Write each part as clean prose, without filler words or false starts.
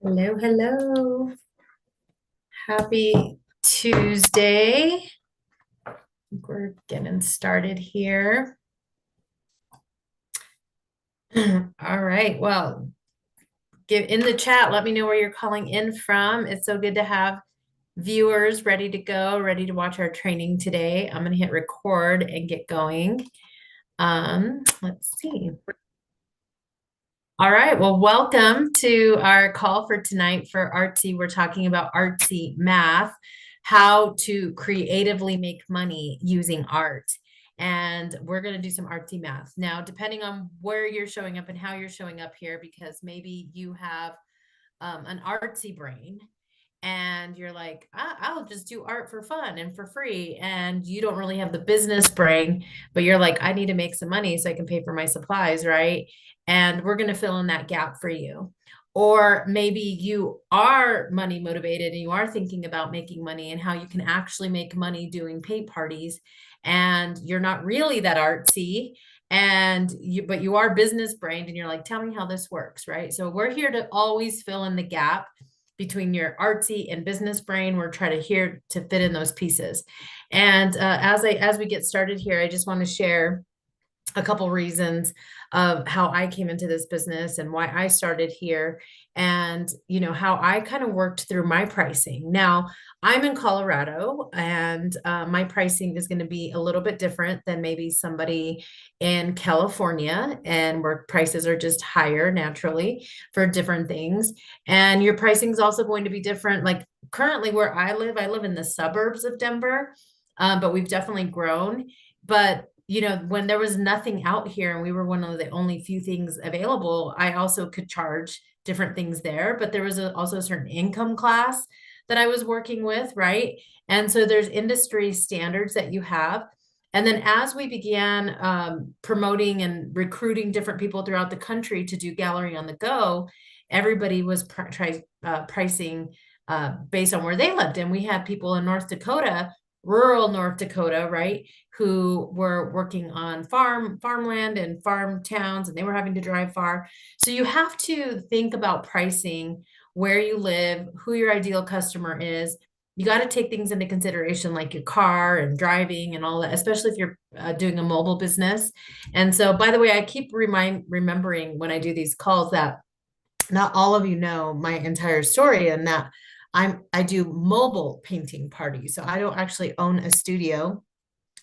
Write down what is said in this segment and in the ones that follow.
Hello, hello. Happy Tuesday. We're getting started here. All right. Well, give in the chat, let me know where you're calling in from. It's so good to have viewers ready to go, ready to watch our training today. I'm going to hit record and get going. Let's see. All right. Well, welcome to our call for tonight for Artsy. We're talking about Artsy Math, how to creatively make money using art. And we're going to do some artsy math. Now, depending on where you're showing up and how you're showing up here, because maybe you have an artsy brain and you're like, I'll just do art for fun and for free. And you don't really have the business brain, but you're like, I need to make some money so I can pay for my supplies, right? And we're going to fill in that gap for you. Or maybe you are money motivated and you are thinking about making money and how you can actually make money doing paint parties. And you're not really that artsy but you are business brained and you're like, tell me how this works, right? So we're here to always fill in the gap between your artsy and business brain. We're trying to here to fit in those pieces. And as we get started here, I just want to share a couple reasons of how I came into this business and why I started here, and how I kind of worked through my pricing. Now, I'm in Colorado, and my pricing is going to be a little bit different than maybe somebody in California, and where prices are just higher naturally for different things. And your pricing is also going to be different. Like currently where I live in the suburbs of Denver, but we've definitely grown. But when there was nothing out here and we were one of the only few things available, I also could charge different things there. But there was also a certain income class that I was working with, right? And so there's industry standards that you have. And then as we began promoting and recruiting different people throughout the country to do Gallery on the Go, everybody was pricing based on where they lived. And we had people in North Dakota, rural North Dakota, right, who were working on farmland and farm towns, and they were having to drive far. So you have to think about pricing where you live, who your ideal customer is. You got to take things into consideration like your car and driving and all that, especially if you're doing a mobile business. And so, by the way, I keep remembering when I do these calls that not all of you know my entire story, and that I do mobile painting parties. So I don't actually own a studio.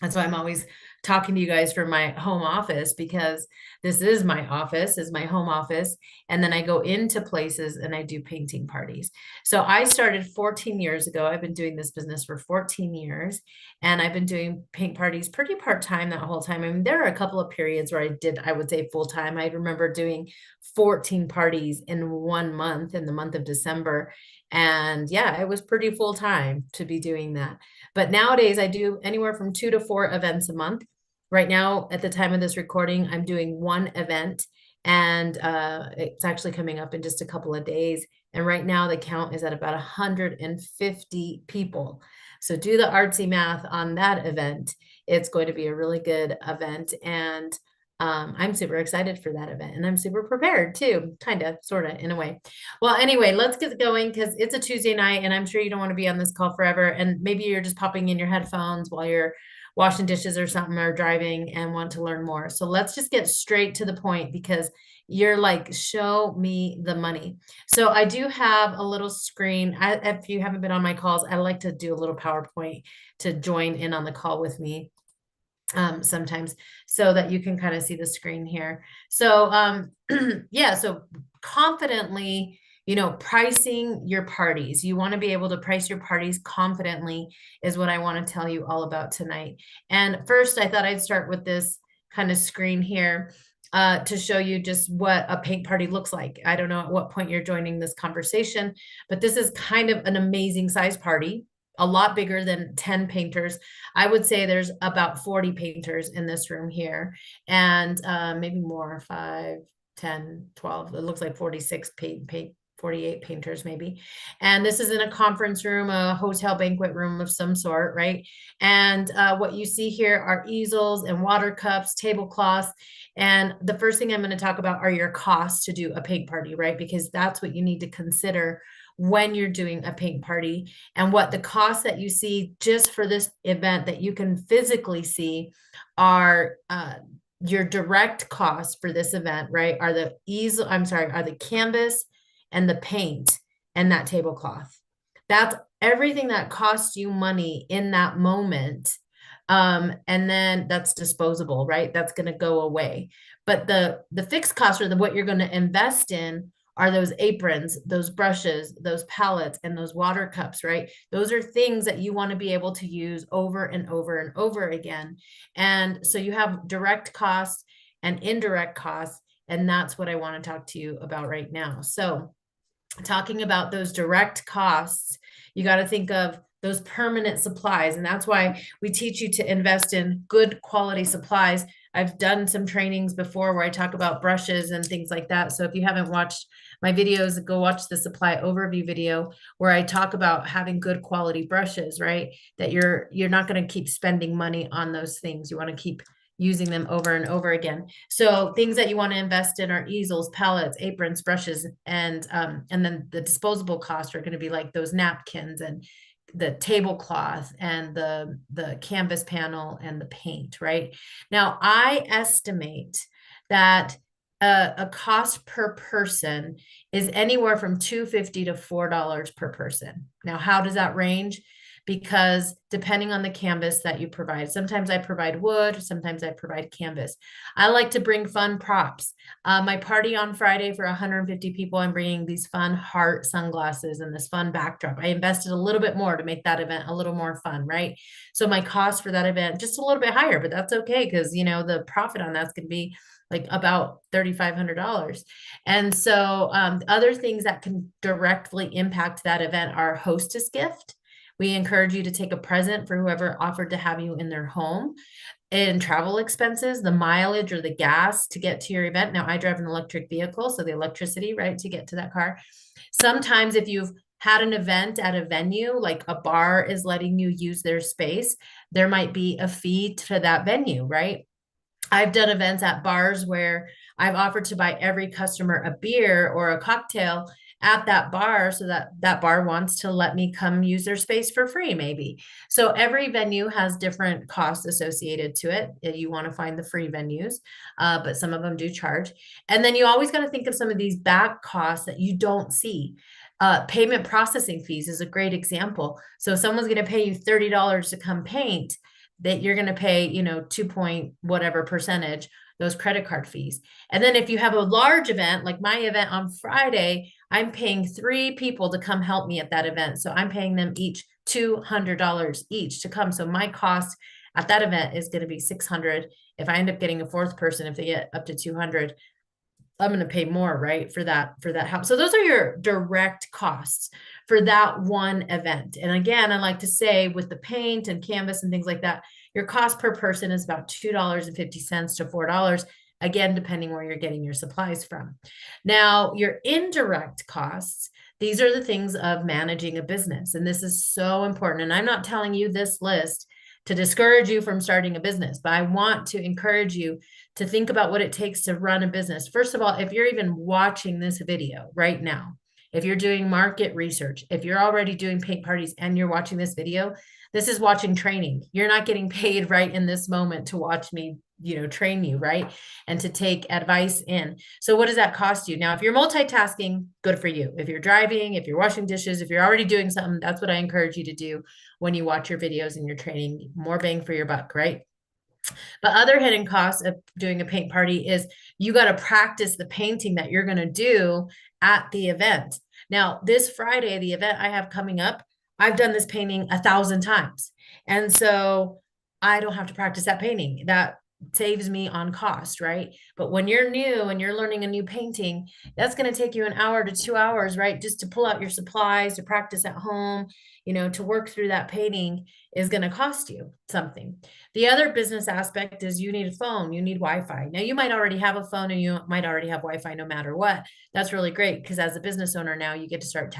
And so I'm always talking to you guys from my home office, because this is my office, is my home office. And then I go into places and I do painting parties. So I started 14 years ago. I've been doing this business for 14 years, and I've been doing paint parties pretty part-time that whole time. I mean, there are a couple of periods where I would say full-time. I remember doing 14 parties in 1 month, in the month of December. And yeah, it was pretty full-time to be doing that. But nowadays I do anywhere from 2 to 4 events a month. Right now, at the time of this recording, I'm doing one event, and it's actually coming up in just a couple of days. And right now the count is at about 150 people. So do the artsy math on that event. It's going to be a really good event. And I'm super excited for that event, and I'm super prepared too, kind of, sort of, in a way. Well, anyway, let's get going because it's a Tuesday night, and I'm sure you don't want to be on this call forever. And maybe you're just popping in your headphones while you're washing dishes or something, or driving, and want to learn more. So let's just get straight to the point, because you're like, show me the money. So I do have a little screen. If you haven't been on my calls, I like to do a little PowerPoint to join in on the call with me sometimes, so that you can kind of see the screen here. So yeah, so confidently, pricing your parties. You want to be able to price your parties confidently is what I want to tell you all about tonight. And first, I thought I'd start with this kind of screen here to show you just what a paint party looks like. I don't know at what point you're joining this conversation, but this is kind of an amazing size party, a lot bigger than 10 painters. I would say there's about 40 painters in this room here, and maybe more, 5, 10, 12. It looks like 46 48 painters maybe. And this is in a conference room, a hotel banquet room of some sort, right? And what you see here are easels and water cups, tablecloths. And the first thing I'm going to talk about are your costs to do a paint party, right? Because that's what you need to consider when you're doing a paint party, and what the costs that you see just for this event that you can physically see are your direct costs for this event, right? Are the easel, I'm sorry, are the canvas and the paint and that tablecloth. That's everything that costs you money in that moment. And then that's disposable, right? That's going to go away. But the fixed costs, or what you're going to invest in, are those aprons, those brushes, those palettes, and those water cups, right? Those are things that you want to be able to use over and over and over again. And so you have direct costs and indirect costs, and that's what I want to talk to you about right now. So talking about those direct costs, you got to think of those permanent supplies. And that's why we teach you to invest in good quality supplies. I've done some trainings before where I talk about brushes and things like that. So if you haven't watched my videos, go watch the supply overview video where I talk about having good quality brushes, right? That you're not going to keep spending money on those things. You want to keep using them over and over again. So things that you want to invest in are easels, palettes, aprons, brushes, and then the disposable costs are going to be like those napkins and the tablecloth and the canvas panel and the paint, right? Now, I estimate that a cost per person is anywhere from $2.50 to $4 per person. Now, how does that range? Because depending on the canvas that you provide, sometimes I provide wood, sometimes I provide canvas. I like to bring fun props. My party on Friday for 150 people, I'm bringing these fun heart sunglasses and this fun backdrop. I invested a little bit more to make that event a little more fun, right? So my cost for that event just a little bit higher, but that's okay because the profit on that's going to be like about $3,500. And so other things that can directly impact that event are hostess gift. We encourage you to take a present for whoever offered to have you in their home, and travel expenses, the mileage or the gas to get to your event. Now, I drive an electric vehicle, so the electricity, right, to get to that car. Sometimes if you've had an event at a venue, like a bar is letting you use their space, there might be a fee to that venue, right? I've done events at bars where I've offered to buy every customer a beer or a cocktail at that bar so that that bar wants to let me come use their space for free, maybe. So every venue has different costs associated to it. You want to find the free venues, but some of them do charge. And then you always got to think of some of these back costs that you don't see. Payment processing fees is a great example. So if someone's going to pay you $30 to come paint, that you're going to pay, 2 point whatever percentage, those credit card fees. And then if you have a large event, like my event on Friday, I'm paying 3 people to come help me at that event. So I'm paying them each $200 each to come. So my cost at that event is going to be $600. If I end up getting a 4th person, if they get up to 200, I'm going to pay more, right, for that help. So those are your direct costs for that one event. And again, I like to say with the paint and canvas and things like that, your cost per person is about $2.50 to $4, again, depending where you're getting your supplies from. Now, your indirect costs, these are the things of managing a business. And this is so important. And I'm not telling you this list to discourage you from starting a business, but I want to encourage you to think about what it takes to run a business. First of all, if you're even watching this video right now, if you're doing market research, if you're already doing paint parties and you're watching this video, this is watching training. You're not getting paid right in this moment to watch me, train you, right? And to take advice in. So what does that cost you? Now, if you're multitasking, good for you. If you're driving, if you're washing dishes, if you're already doing something, that's what I encourage you to do when you watch your videos and you're training. More bang for your buck, right? But other hidden costs of doing a paint party is you got to practice the painting that you're going to do at the event. Now, this Friday, the event I have coming up, I've done this painting 1,000 times. And so I don't have to practice that painting. That saves me on cost, right? But when you're new and you're learning a new painting, that's going to take you an hour to 2 hours, right? Just to pull out your supplies, to practice at home, to work through that painting is going to cost you something. The other business aspect is you need a phone, you need Wi-Fi. Now, you might already have a phone and you might already have Wi-Fi no matter what. That's really great because as a business owner now, you get to start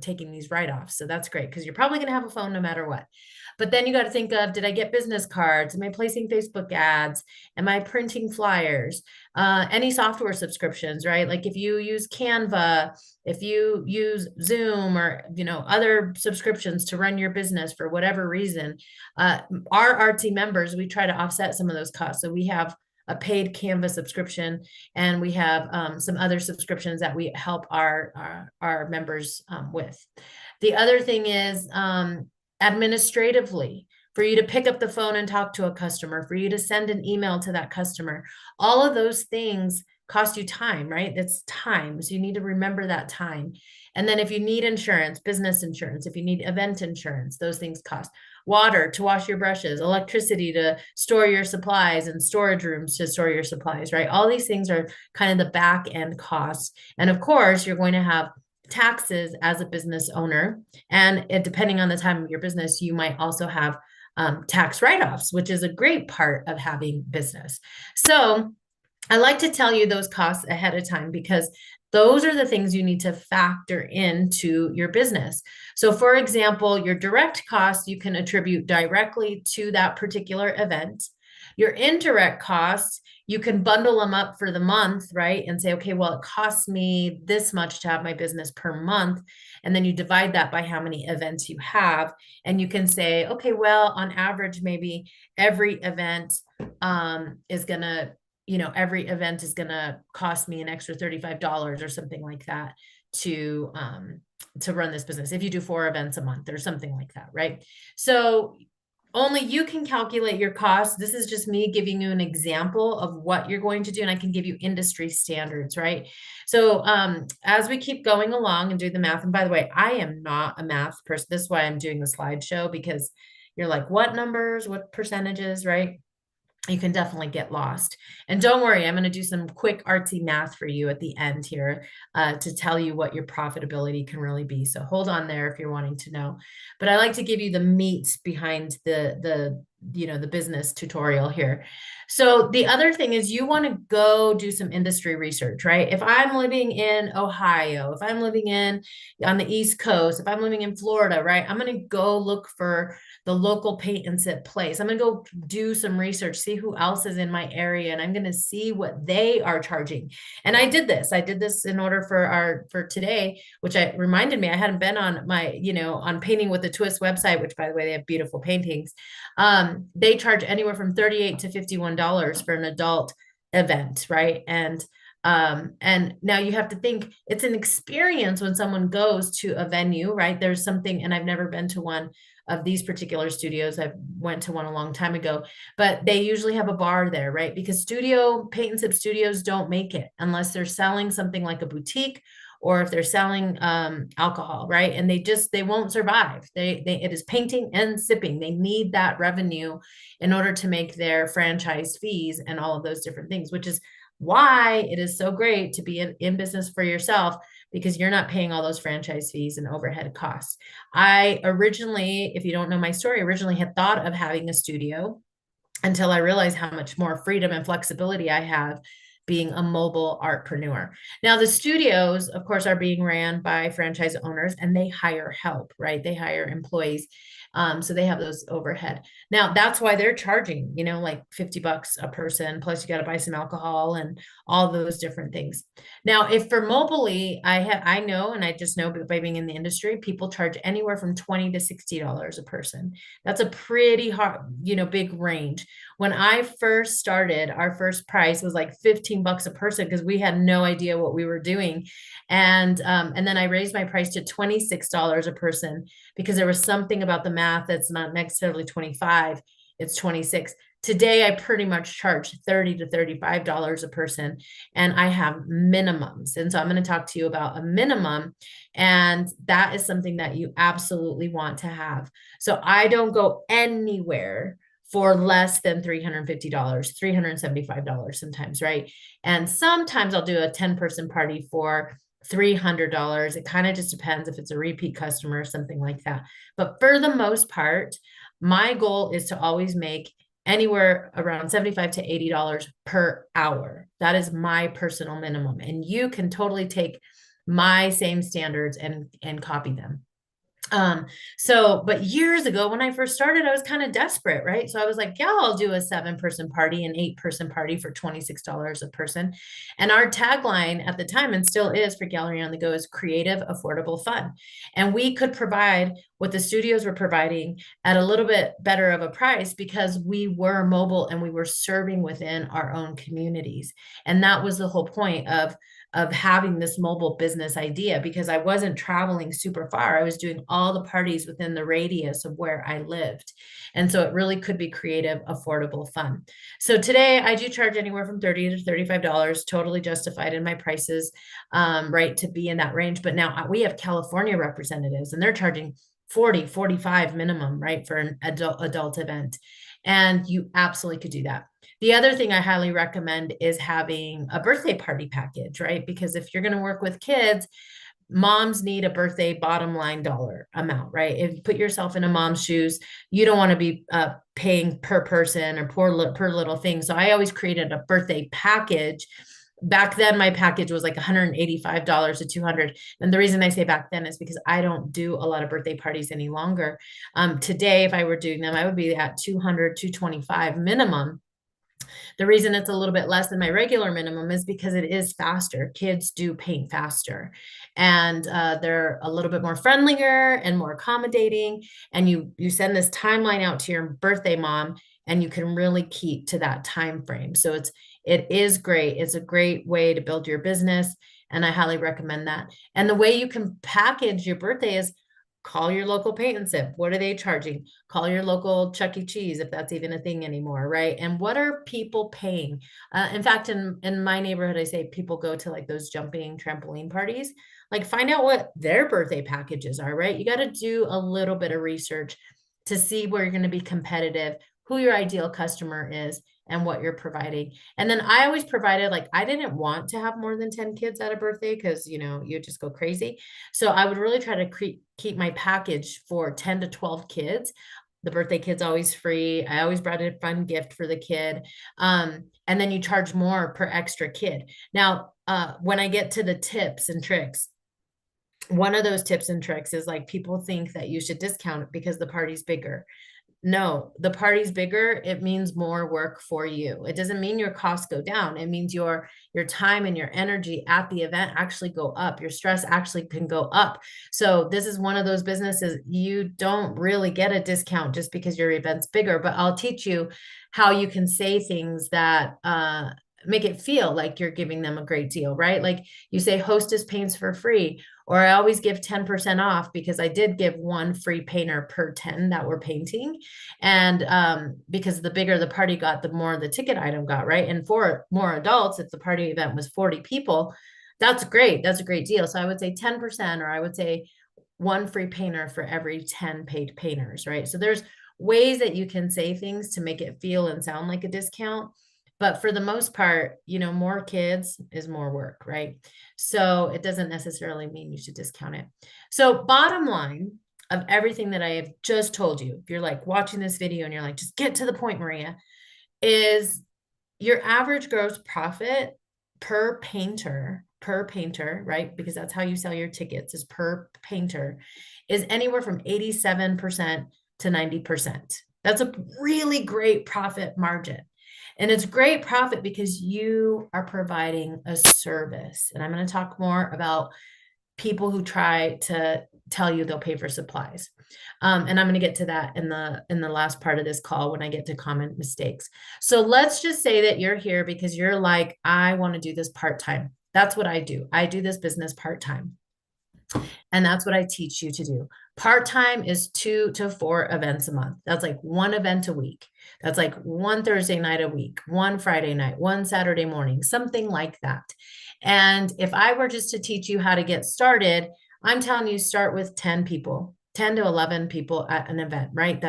taking these write-offs. So that's great because you're probably going to have a phone no matter what. But then you got to think of, did I get business cards? Am I placing Facebook ads? Am I printing flyers? Any software subscriptions, right? Like if you use Canva, if you use Zoom or, other subscriptions to run your business for whatever reason, our Artsy members, we try to offset some of those costs. So we have a paid Canva subscription, and we have some other subscriptions that we help our members with. The other thing is administratively, for you to pick up the phone and talk to a customer, for you to send an email to that customer. All of those things cost you time, right? That's time. So you need to remember that time. And then if you need insurance, business insurance, if you need event insurance, those things cost. Water to wash your brushes, electricity to store your supplies, and storage rooms to store your supplies, right? All these things are kind of the back end costs. And of course, you're going to have taxes as a business owner. And depending on the time of your business, you might also have tax write-offs, which is a great part of having business. So I like to tell you those costs ahead of time because those are the things you need to factor into your business. So for example, your direct costs you can attribute directly to that particular event. Your indirect costs, you can bundle them up for the month, right? And say, okay, well, it costs me this much to have my business per month. And then you divide that by how many events you have. And you can say, okay, well, on average, maybe every event is going to, every event is going to cost me an extra $35 or something like that to run this business. If you do 4 events a month or something like that, right? So only you can calculate your costs. This is just me giving you an example of what you're going to do, and I can give you industry standards, right? So as we keep going along and do the math, and by the way, I am not a math person. This is why I'm doing the slideshow, because you're like, what numbers, what percentages, right? You can definitely get lost. And don't worry, I'm going to do some quick artsy math for you at the end here to tell you what your profitability can really be. So hold on there if you're wanting to know. But I like to give you the meat behind the business tutorial here. So the other thing is you want to go do some industry research, right? If I'm living in Ohio, if I'm living on the East Coast, if I'm living in Florida, right? I'm going to go look for the local paint and sip place. I'm going to go do some research, see who else is in my area, and I'm going to see what they are charging. And I did this. I did this in order for today, which reminded me I hadn't been on my, on Painting with a Twist website, which by the way, they have beautiful paintings. They charge anywhere from $38 to $51 for an adult event, right? And now you have to think it's an experience when someone goes to a venue, right? There's something, and I've never been to one of these particular studios. I went to one a long time ago, but they usually have a bar there, right? Because paint and sip studios don't make it unless they're selling something like a boutique or if they're selling alcohol, right? And they won't survive. It is painting and sipping. They need that revenue in order to make their franchise fees and all of those different things, which is why it is so great to be in business for yourself, because you're not paying all those franchise fees and overhead costs. I originally, if you don't know my story, originally had thought of having a studio until I realized how much more freedom and flexibility I have being a mobile artpreneur. Now, the studios, of course, are being ran by franchise owners, and they hire help, right? They hire employees. So they have those overhead. Now that's why they're charging, like $50 a person, plus you got to buy some alcohol and all those different things. Now, if for mobily, I know, and I just know by being in the industry, people charge anywhere from $20 to $60 a person. That's a pretty hard, big range. When I first started, our first price was like $15 a person because we had no idea what we were doing. And then I raised my price to $26 a person because there was something about the math that's not necessarily 25, it's 26. Today, I pretty much charge $30 to $35 a person, and I have minimums. And so I'm going to talk to you about a minimum, and that is something that you absolutely want to have. So I don't go anywhere for less than $350, $375 sometimes, right? And sometimes I'll do a 10-person party for $300. It kind of just depends if it's a repeat customer or something like that. But for the most part, my goal is to always make anywhere around $75 to $80 per hour. That is my personal minimum. And you can totally take my same standards and copy them. But years ago when I first started, I was kind of desperate, right? So I was like, yeah, I'll do a 7-person party, an 8-person party for $26 a person. And our tagline at the time, and still is for Gallery on the Go, is creative, affordable, fun. And we could provide what the studios were providing at a little bit better of a price because we were mobile and we were serving within our own communities. And that was the whole point of having this mobile business idea, because I wasn't traveling super far. I was doing all the parties within the radius of where I lived. And so it really could be creative, affordable, fun. So today I do charge anywhere from $30 to $35, totally justified in my prices, right, to be in that range. But now we have California representatives and they're charging 40, 45 minimum, right, for an adult event. And you absolutely could do that. The other thing I highly recommend is having a birthday party package, right? Because if you're going to work with kids, moms need a birthday bottom line dollar amount, right? If you put yourself in a mom's shoes, you don't want to be paying per person or per little thing. So I always created a birthday package. Back then, my package was like $185 to $200. And the reason I say back then is because I don't do a lot of birthday parties any longer. Today, if I were doing them, I would be at $200, $225 minimum. The reason it's a little bit less than my regular minimum is because it is faster. Kids do paint faster, and they're a little bit more friendlier and more accommodating. And you send this timeline out to your birthday mom, and you can really keep to that time frame. So it is great. It's a great way to build your business, and I highly recommend that. And the way you can package your birthday is call your local paint and sip. What are they charging? Call your local Chuck E. Cheese, if that's even a thing anymore, right? And what are people paying? In fact, in my neighborhood, I say people go to like those jumping trampoline parties. Like find out what their birthday packages are, right? You got to do a little bit of research to see where you're going to be competitive, who your ideal customer is, and what you're providing. And then I always provided, like, I didn't want to have more than 10 kids at a birthday because, you just go crazy. So I would really try to keep my package for 10 to 12 kids. The birthday kid's always free. I always brought a fun gift for the kid. And then you charge more per extra kid. Now, when I get to the tips and tricks, one of those tips and tricks is like people think that you should discount it because the party's bigger. No, the party's bigger. It means more work for you. It doesn't mean your costs go down. It means your time and your energy at the event actually go up. Your stress actually can go up. So this is one of those businesses you don't really get a discount just because your event's bigger, but I'll teach you how you can say things that make it feel like you're giving them a great deal, right? Like you say hostess paints for free, or I always give 10% off because I did give one free painter per 10 that were painting. And because the bigger the party got, the more the ticket item got, right? And for more adults, if the party event was 40 people, that's great. That's a great deal. So I would say 10%, or I would say one free painter for every 10 paid painters, right? So there's ways that you can say things to make it feel and sound like a discount. But for the most part, more kids is more work, right? So it doesn't necessarily mean you should discount it. So bottom line of everything that I have just told you, if you're like watching this video and you're like, just get to the point, Maria, is your average gross profit per painter, right? Because that's how you sell your tickets, is per painter, is anywhere from 87% to 90%. That's a really great profit margin. And it's great profit because you are providing a service. And I'm going to talk more about people who try to tell you they'll pay for supplies. And I'm going to get to that in the last part of this call when I get to common mistakes. So let's just say that you're here because you're like, I want to do this part-time. That's what I do. I do this business part-time. And that's what I teach you to do. Part-time is 2 to 4 events a month. That's like one event a week. That's like one Thursday night a week, one Friday night, one Saturday morning, something like that. And if I were just to teach you how to get started, I'm telling you, start with 10 people, 10 to 11 people at an event, right?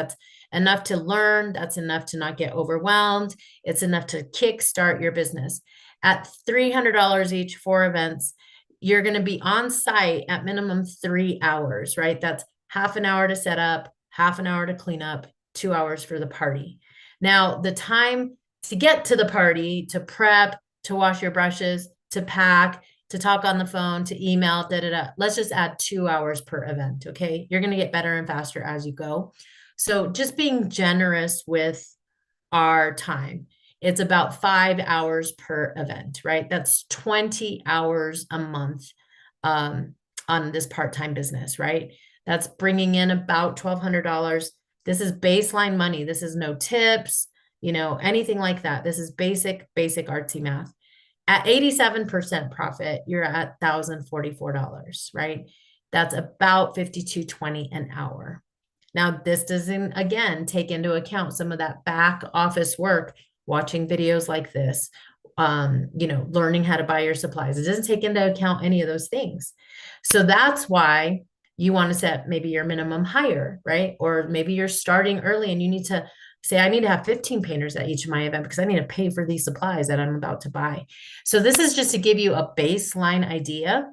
enough to learn. That's enough to not get overwhelmed. It's enough to kickstart your business. At $300 each, 4 events, you're going to be on site at minimum 3 hours, right? That's half an hour to set up, half an hour to clean up, 2 hours for the party. Now, the time to get to the party, to prep, to wash your brushes, to pack, to talk on the phone, to email, da da da. Let's just add 2 hours per event. Okay. You're going to get better and faster as you go. So just being generous with our time. It's about 5 hours per event, right? That's 20 hours a month on this part-time business, right? That's bringing in about $1,200. This is baseline money. This is no tips, anything like that. This is basic artsy math. At 87% profit, you're at $1,044, right? That's about $52.20 an hour. Now, this doesn't, again, take into account some of that back office work, watching videos like this, learning how to buy your supplies. It doesn't take into account any of those things. So that's why you want to set maybe your minimum higher, right? Or maybe you're starting early and you need to say, I need to have 15 painters at each of my event because I need to pay for these supplies that I'm about to buy. So this is just to give you a baseline idea.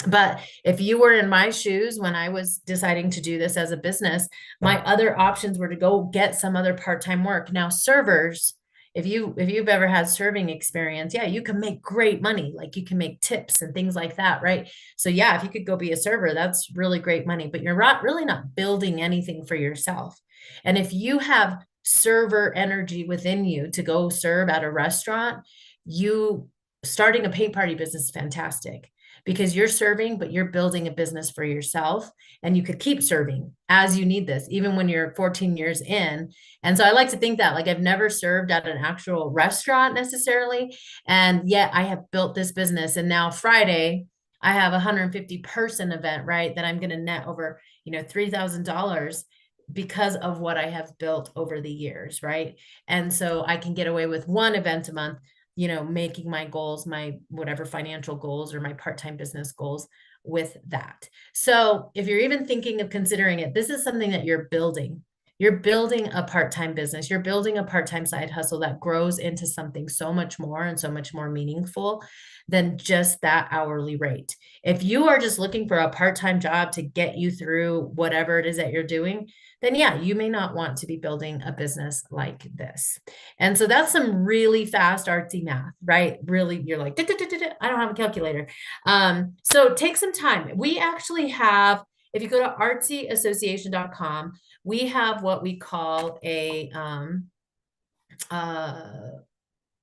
But if you were in my shoes when I was deciding to do this as a business, my other options were to go get some other part-time work. Now, servers, if you've ever had serving experience, yeah, you can make great money. Like you can make tips and things like that, right? So yeah, if you could go be a server, that's really great money, but you're not really not building anything for yourself. And if you have server energy within you to go serve at a restaurant, you starting a paint party business is fantastic because you're serving, but you're building a business for yourself, and you could keep serving as you need this, even when you're 14 years in. And so I like to think that, like, I've never served at an actual restaurant necessarily, and yet I have built this business. And now Friday, I have a 150 person event, right? That I'm going to net over, $3,000 because of what I have built over the years, right? And so I can get away with one event a month, making my goals, my whatever financial goals or my part-time business goals with that. So if you're even thinking of considering it, this is something that you're building. You're building a part-time business. You're building a part-time side hustle that grows into something so much more and so much more meaningful than just that hourly rate. If you are just looking for a part-time job to get you through whatever it is that you're doing, then yeah, you may not want to be building a business like this. And so that's some really fast artsy math, right? Really, you're like, I don't have a calculator. So take some time. We actually have, if you go to artsyassociation.com, we have what we call a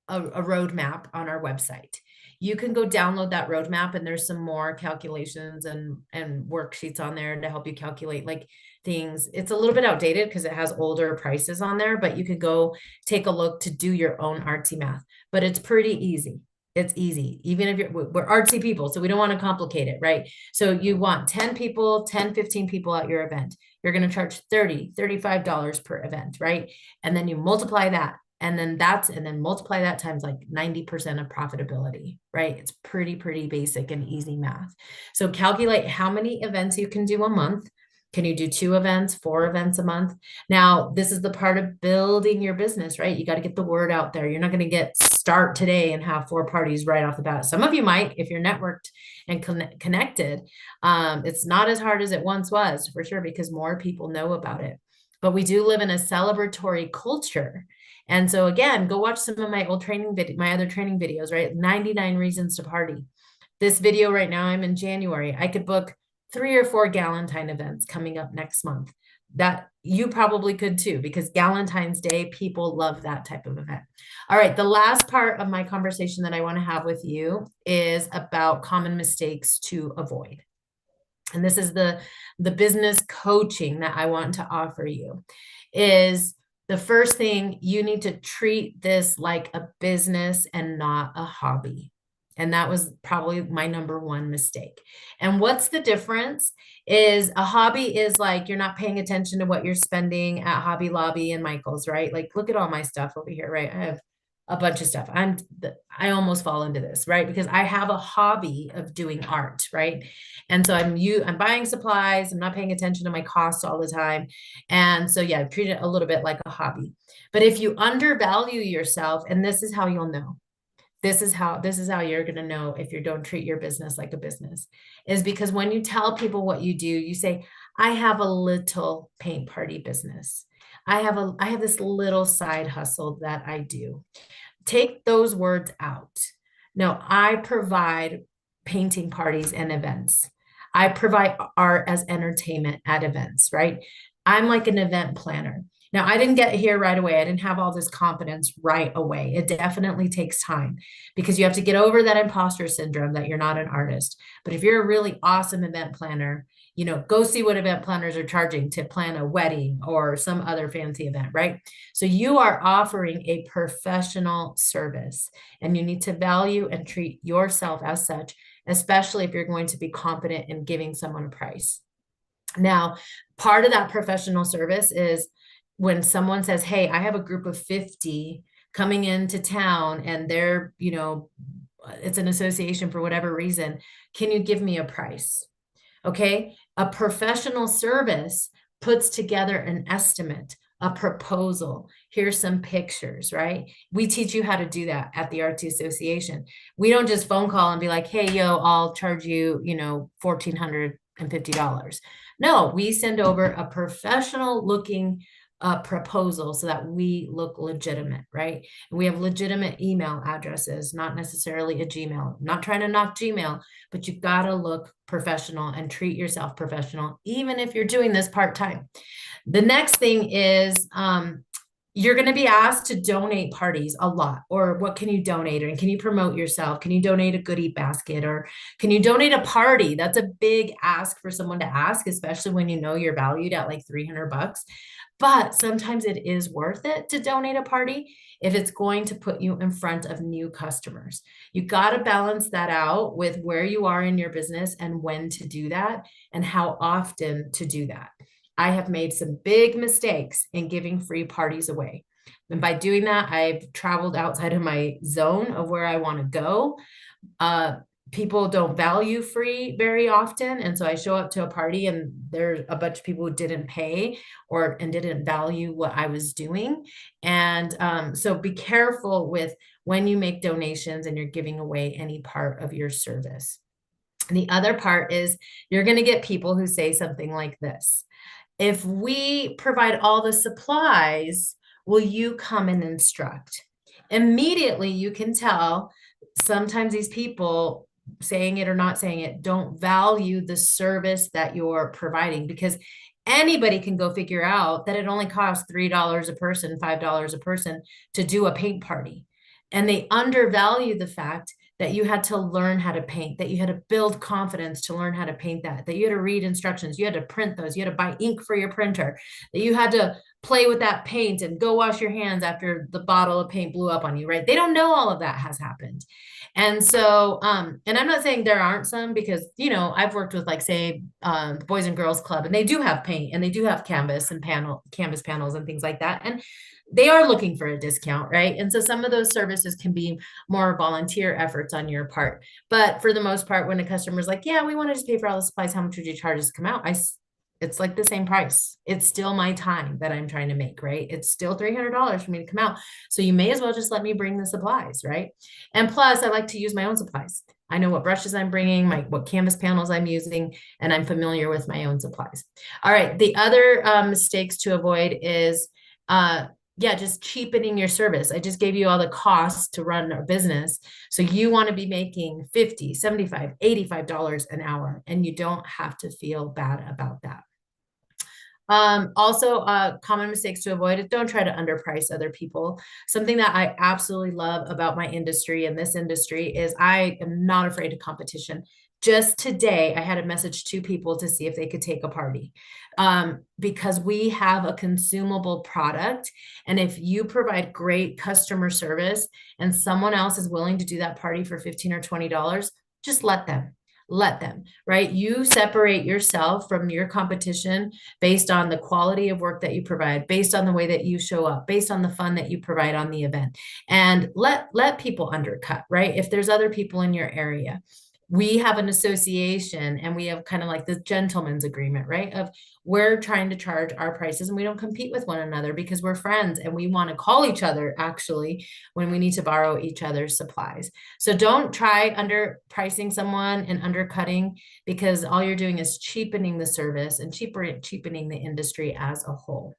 roadmap on our website. You can go download that roadmap, and there's some more calculations and worksheets on there to help you calculate like things. It's a little bit outdated because it has older prices on there, but you could go take a look to do your own artsy math. But it's pretty easy. It's easy, even if we're artsy people, so we don't want to complicate it, right? So you want 10 people, 10, 15 people at your event. You're going to charge $30, $35 per event, right? And then you multiply that. And then multiply that times like 90% of profitability, right? It's pretty basic and easy math. So calculate how many events you can do a month. Can you do 2 events, 4 events a month? Now, this is the part of building your business, right? You got to get the word out there. You're not going to start today and have 4 parties right off the bat. Some of you might, if you're networked and connected. It's not as hard as it once was, for sure, because more people know about it. But we do live in a celebratory culture. And so again, go watch some of my old my other training videos, right? 99 reasons to party. This video right now, I'm in January. I could book 3 or 4 Galentine events coming up next month. That you probably could too, because Galentine's Day, people love that type of event. All right. The last part of my conversation that I want to have with you is about common mistakes to avoid. And this is the business coaching that I want to offer you. Is the first thing, you need to treat this like a business and not a hobby. And that was probably my number one mistake. And what's the difference is a hobby is like, you're not paying attention to what you're spending at Hobby Lobby and Michael's, right? Like, look at all my stuff over here, right? I have a bunch of stuff. I almost fall into this, right? Because I have a hobby of doing art, right? And so I'm buying supplies, I'm not paying attention to my costs all the time. And so yeah, I treat it a little bit like a hobby. But if you undervalue yourself, and this is how you'll know. This is how you're going to know if you don't treat your business like a business, is because when you tell people what you do, you say, I have a little paint party business. I have this little side hustle that I do. Take those words out. No, I provide painting parties and events. I provide art as entertainment at events, right? I'm like an event planner. Now, I didn't get here right away. I didn't have all this confidence right away. It definitely takes time because you have to get over that imposter syndrome that you're not an artist. But if you're a really awesome event planner, go see what event planners are charging to plan a wedding or some other fancy event, right? So you are offering a professional service and you need to value and treat yourself as such, especially if you're going to be confident in giving someone a price. Now, part of that professional service is when someone says, hey, I have a group of 50 coming into town and it's an association for whatever reason. Can you give me a price? Okay. A professional service puts together an estimate, a proposal. Here's some pictures, right? We teach you how to do that at the Artsy Association. We don't just phone call and be like, hey, yo, I'll charge you, $1,450. No, we send over a professional looking proposal so that we look legitimate, right? And we have legitimate email addresses, not necessarily a Gmail. I'm not trying to knock Gmail, but you've got to look professional and treat yourself professional, even if you're doing this part-time. The next thing is you're going to be asked to donate parties a lot, or what can you donate? And can you promote yourself? Can you donate a goodie basket, or can you donate a party? That's a big ask for someone to ask, especially when you know you're valued at like $300. But sometimes it is worth it to donate a party if it's going to put you in front of new customers. You got to balance that out with where you are in your business and when to do that and how often to do that. I have made some big mistakes in giving free parties away. And by doing that, I've traveled outside of my zone of where I want to go. People don't value free very often. And so I show up to a party and there's a bunch of people who didn't pay and didn't value what I was doing. And so be careful with when you make donations and you're giving away any part of your service. And the other part is you're going to get people who say something like this. If we provide all the supplies, will you come and instruct? Immediately, you can tell sometimes these people, saying it or not saying it, don't value the service that you're providing, because anybody can go figure out that it only costs $3 a person, $5 a person to do a paint party. And they undervalue the fact that you had to learn how to paint, that you had to build confidence to learn how to paint that you had to read instructions, you had to print those, you had to buy ink for your printer, that you had to play with that paint and go wash your hands after the bottle of paint blew up on you, right? They don't know all of that has happened. And so, and I'm not saying there aren't some, because, I've worked with like, say, the Boys and Girls Club, and they do have paint and they do have canvas panels and things like that. And they are looking for a discount, right? And so some of those services can be more volunteer efforts on your part. But for the most part, when a customer's like, yeah, we want to just pay for all the supplies, how much would you charge us to come out? It's like the same price. It's still my time that I'm trying to make, right? It's still $300 for me to come out. So you may as well just let me bring the supplies, right? And plus, I like to use my own supplies. I know what brushes I'm bringing, what canvas panels I'm using, and I'm familiar with my own supplies. All right. The other mistakes to avoid is, just cheapening your service. I just gave you all the costs to run a business. So you want to be making $50, $75, $85 an hour, and you don't have to feel bad about that. Also, common mistakes to avoid is don't try to underprice other people. Something that I absolutely love about my industry and this industry is I am not afraid of competition. Just today, I had a message to people to see if they could take a party, because we have a consumable product. And if you provide great customer service and someone else is willing to do that party for $15 or $20, just let them. let them, right? You separate yourself from your competition based on the quality of work that you provide, based on the way that you show up, based on the fun that you provide on the event. And let people undercut, right? If there's other people in your area. We have an association and we have kind of like this gentleman's agreement, right? Of we're trying to charge our prices and we don't compete with one another because we're friends and we want to call each other actually when we need to borrow each other's supplies. So don't try underpricing someone and undercutting, because all you're doing is cheapening the service and cheapening the industry as a whole.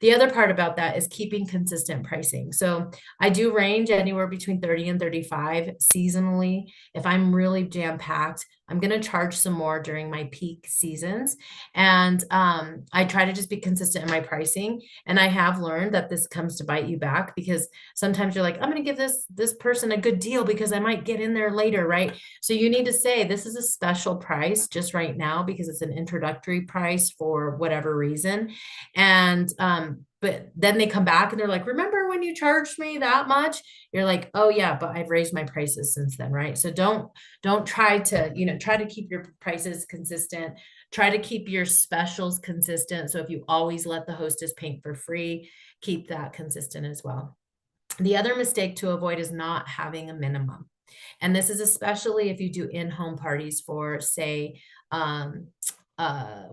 The other part about that is keeping consistent pricing. So I do range anywhere between 30 and 35 seasonally. If I'm really jam packed, I'm going to charge some more during my peak seasons. And I try to just be consistent in my pricing. And I have learned that this comes to bite you back, because sometimes you're like, I'm going to give this person a good deal because I might get in there later, right? So you need to say, this is a special price just right now because it's an introductory price for whatever reason. And but then they come back and they're like, remember when you charged me that much? You're like, oh yeah, but I've raised my prices since then, right? So don't try to, try to keep your prices consistent. Try to keep your specials consistent. So if you always let the hostess paint for free, keep that consistent as well. The other mistake to avoid is not having a minimum. And this is especially if you do in-home parties for, say,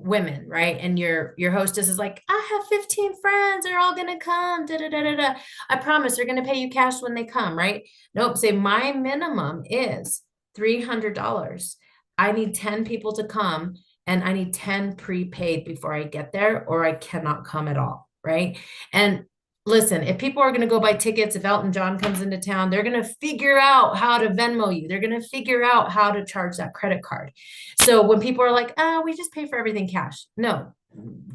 women, right? And your hostess is like, I have 15 friends, they're all gonna come, da da da da da. I promise they're gonna pay you cash when they come, right? Nope. Say my minimum is $300. I need 10 people to come and I need 10 prepaid before I get there, or I cannot come at all, right? And listen, if people are going to go buy tickets, if Elton John comes into town, they're going to figure out how to Venmo you. They're going to figure out how to charge that credit card. So when people are like, we just pay for everything cash. No,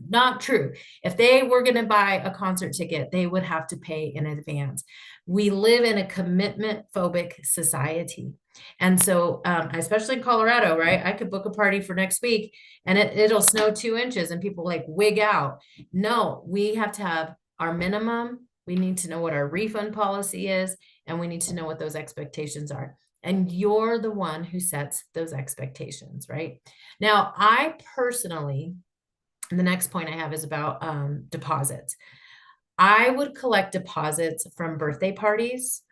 not true. If they were going to buy a concert ticket, they would have to pay in advance. We live in a commitment phobic society. And so, especially in Colorado, right? I could book a party for next week and it'll snow 2 inches and people like wig out. No, we have to have our minimum. We need to know what our refund policy is, and we need to know what those expectations are. And you're the one who sets those expectations, right? Now, I personally, the next point I have is about deposits. I would collect deposits from birthday parties,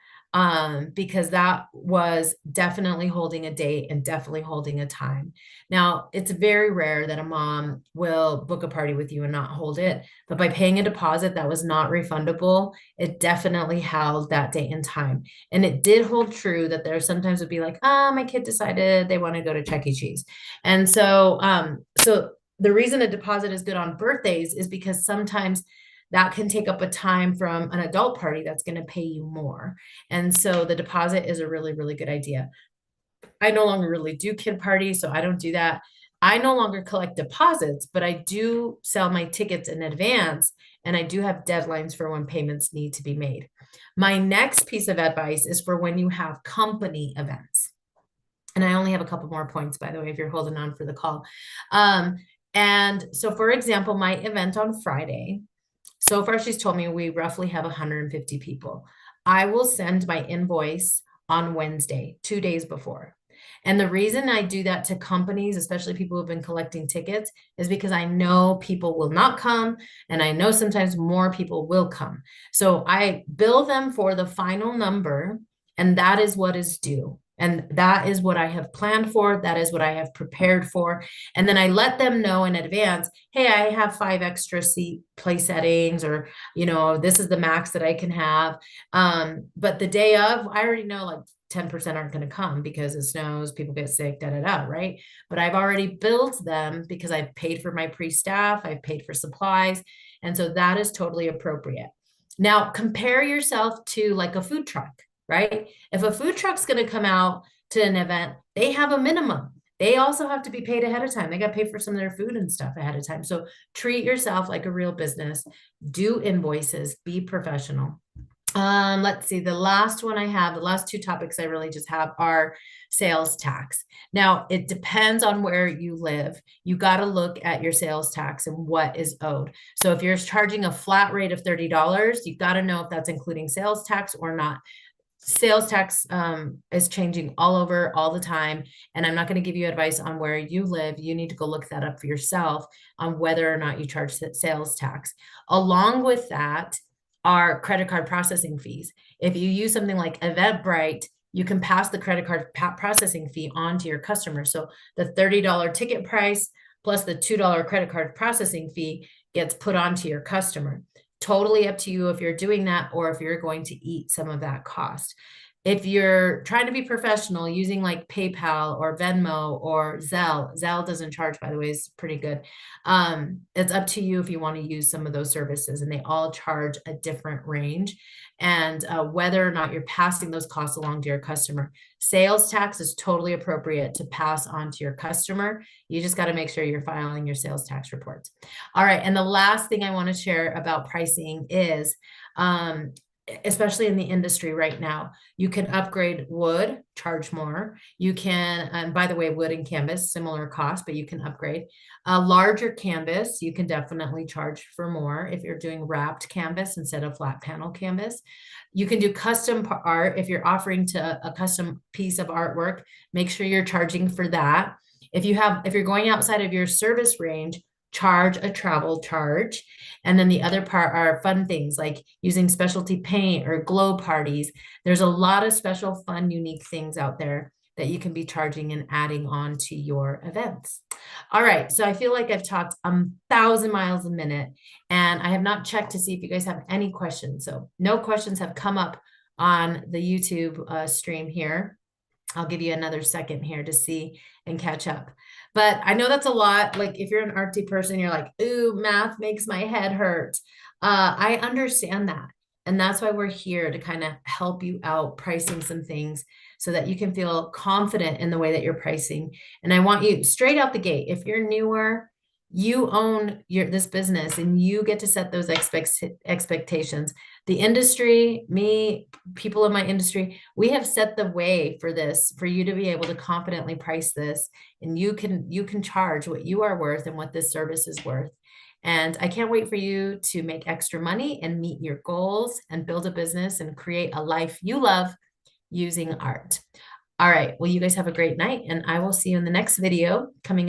because that was definitely holding a date and definitely holding a time. Now, it's very rare that a mom will book a party with you and not hold it, but by paying a deposit that was not refundable, it definitely held that date and time. And it did hold true that there sometimes would be like, my kid decided they want to go to Chuck E. Cheese. And so the reason a deposit is good on birthdays is because sometimes that can take up a time from an adult party that's going to pay you more. And so the deposit is a really, really good idea. I no longer really do kid parties, so I don't do that. I no longer collect deposits, but I do sell my tickets in advance, and I do have deadlines for when payments need to be made. My next piece of advice is for when you have company events. And I only have a couple more points, by the way, if you're holding on for the call. And so, for example, my event on Friday, so far, she's told me we roughly have 150 people. I will send my invoice on Wednesday, 2 days before. And the reason I do that to companies, especially people who've been collecting tickets, is because I know people will not come. And I know sometimes more people will come. So I bill them for the final number, and that is what is due. And that is what I have planned for. That is what I have prepared for. And then I let them know in advance, hey, I have 5 extra seat place settings, or, this is the max that I can have. But the day of, I already know like 10% aren't going to come because it snows, people get sick, da, da, da, right? But I've already billed them because I've paid for my pre-staff, I've paid for supplies. And so that is totally appropriate. Now, compare yourself to like a food truck. Right? If a food truck's going to come out to an event, they have a minimum. They also have to be paid ahead of time. They got to pay for some of their food and stuff ahead of time. So treat yourself like a real business. Do invoices. Be professional. Let's see. The last 2 topics I really just have are sales tax. Now, it depends on where you live. You got to look at your sales tax and what is owed. So if you're charging a flat rate of $30, you've got to know if that's including sales tax or not. sales tax is changing all over all the time. And I'm not going to give you advice on where you live. You need to go look that up for yourself on whether or not you charge sales tax. Along with that are credit card processing fees. If you use something like Eventbrite, you can pass the credit card processing fee on to your customer. So the $30 ticket price plus the $2 credit card processing fee gets put onto your customer. Totally up to you if you're doing that or if you're going to eat some of that cost. If you're trying to be professional using like PayPal or Venmo or Zelle doesn't charge, by the way, is pretty good. It's up to you if you want to use some of those services, and they all charge a different range. And whether or not you're passing those costs along to your customer, sales tax is totally appropriate to pass on to your customer. You just got to make sure you're filing your sales tax reports. All right. And the last thing I want to share about pricing is, especially in the industry right now, you can upgrade wood, charge more. You can, and by the way, wood and canvas, similar cost, but you can upgrade. A larger canvas, you can definitely charge for more if you're doing wrapped canvas instead of flat panel canvas. You can do custom art. If you're offering to a custom piece of artwork, make sure you're charging for that. If you're going outside of your service range, charge a travel charge. And then the other part are fun things like using specialty paint or glow parties. There's a lot of special, fun, unique things out there that you can be charging and adding on to your events. All right, so I feel like I've talked 1,000 miles a minute, and I have not checked to see if you guys have any questions. So no questions have come up on the YouTube stream here. I'll give you another second here to see and catch up. But I know that's a lot. Like if you're an artsy person, you're like, ooh, math makes my head hurt. I understand that. And that's why we're here to kind of help you out pricing some things so that you can feel confident in the way that you're pricing. And I want you straight out the gate. If you're newer, you own this business and you get to set those expectations. The industry, me, people in my industry, we have set the way for this, for you to be able to confidently price this, and you can charge what you are worth and what this service is worth. And I can't wait for you to make extra money and meet your goals and build a business and create a life you love using art. All right. Well, you guys have a great night, and I will see you in the next video coming